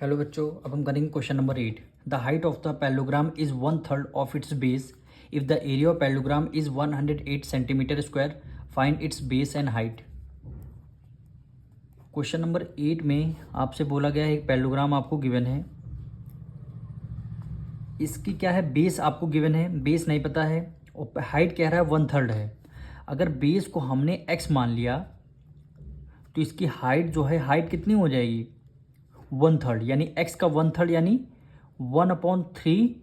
Hello बच्चों, अब हम करेंगे question number 8। The height of the parallelogram is 1/3 of its base if the area of parallelogram is 108 centimetre square. Find its base and height. Question number 8 में आपसे बोला गया है एक पैरेललोग्राम आपको गिवन है, इसकी क्या है बेस आपको गिवन है, बेस नहीं पता है और हाइट कह रहा है 1/3 है। अगर बेस को हमने x मान लिया तो इसकी हाइट जो है हाइट कितनी हो जाएगी 1/3, यानी x का 1/3 यानी 1/3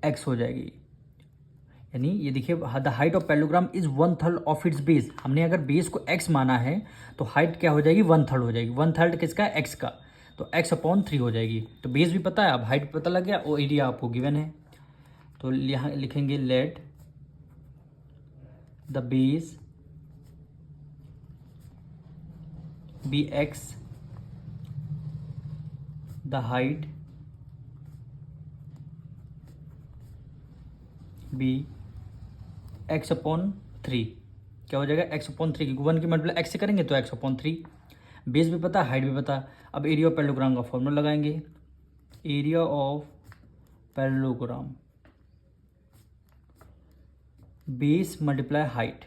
x हो जाएगी। यानी ये देखिए the height of parallelogram is 1/3 of its base. हमने अगर बेस को x माना है तो हाइट क्या हो जाएगी 1/3 हो जाएगी। 1/3 किसका x का, तो x/3 हो जाएगी। तो बेस भी पता है, अब हाइट पता लग गया और एरिया आपको गिवन है। तो यहाँ लिखेंगे let the base be x, the height be x/3। क्या हो जाएगा x/3, क्योंकि 1 की मल्टीप्लाई x से करेंगे तो x/3। बेस भी पता, हाइट भी पता। अब एरिया ऑफ पैरेललोग्राम का फॉर्मूला लगाएंगे। Area of parallelogram base multiply height.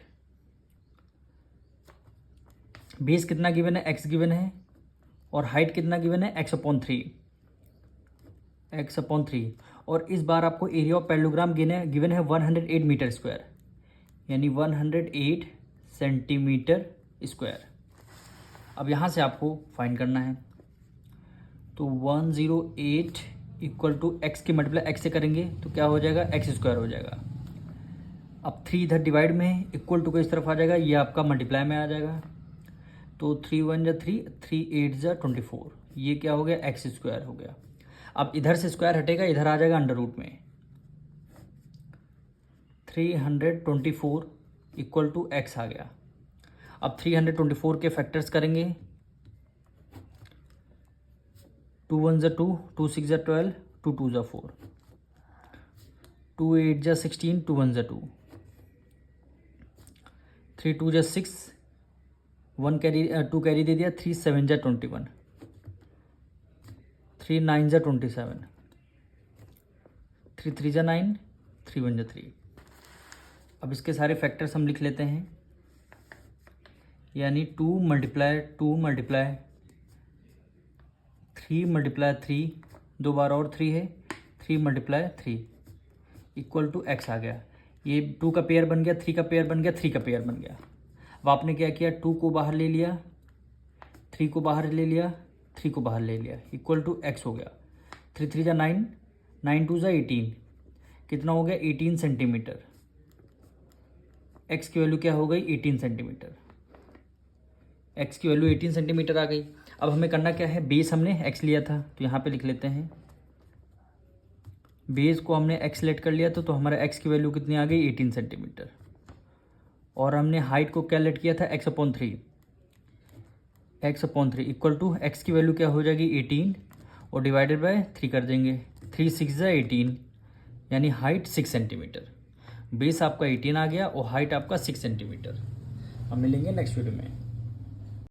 Base कितना गिवन है x गिवन है और हाइट कितना गिवन है x/3। और इस बार आपको एरिया ऑफ पैरेललोग्राम गिवन है 108 मीटर स्क्वायर, यानी 108 सेंटीमीटर स्क्वायर। अब यहाँ से आपको फाइंड करना है, तो 108 इक्वल टू एक्स की मल्टीप्लाई एक्स से करेंगे तो क्या हो जाएगा x² हो जाएगा। अब 3 इधर डिवाइड में है, इक्वल टू को इस तरफ आ जाएगा, ये आपका मल्टीप्लाई में आ जाएगा। तो 3 1 जा 3, 3 8 जा 24, ये क्या हो गया x² हो गया। अब इधर से स्क्वायर हटेगा, इधर आ जाएगा अंडर रूट में। 324 इक्वल टू x आ गया। अब 324 के फैक्टर्स करेंगे, 2 1 जा 2, 2 6 जा 12, 2 2 जा 4, 2 8 जा 16, 2 1 जा 2, 3 2 जा 6, 1 कैरी 2 कैरी दे दिया, 3 7 जा 21, 3 9 जा 27, 3 3 जा 9, 3 1 जा 3। अब इसके सारे फैक्टर्स हम लिख लेते हैं, यानी 2 मल्टीप्लाई 3 मल्टीप्लाई 3, 2 बार और 3 है, 3 मल्टीप्लाई 3 इक्वल टू x आ गया। ये 2 का पेयर बन गया, 3 का पेयर बन गया, 3 का पेयर बन गया। अब आपने क्या किया, 2 को बाहर ले लिया, 3 को बाहर ले लिया, 3 को बाहर ले लिया, इक्वल टू x हो गया। 3 3 जा 9, 9 2 जा 18, कितना हो गया 18 सेंटीमीटर। x की वैल्यू क्या हो गई 18 सेंटीमीटर। x की वैल्यू 18 सेंटीमीटर आ गई। अब हमें करना क्या है, बेस हमने x लिया था तो यहाँ पे लिख लेते हैं, बेस को हमने x लेट कर लिया तो हमारा x की वैल्यू कितनी आ गई 18 सेंटीमीटर। और हमने हाइट को क्या लेट किया था x/3, इक्वल टू x की वैल्यू क्या हो जाएगी 18 और डिवाइडेड बाय 3 कर देंगे, 3 6 जा 18, यानी हाइट 6 सेंटीमीटर। बेस आपका 18 आ गया और हाइट आपका 6 सेंटीमीटर। हम मिलेंगे नेक्स्ट वीडियो में।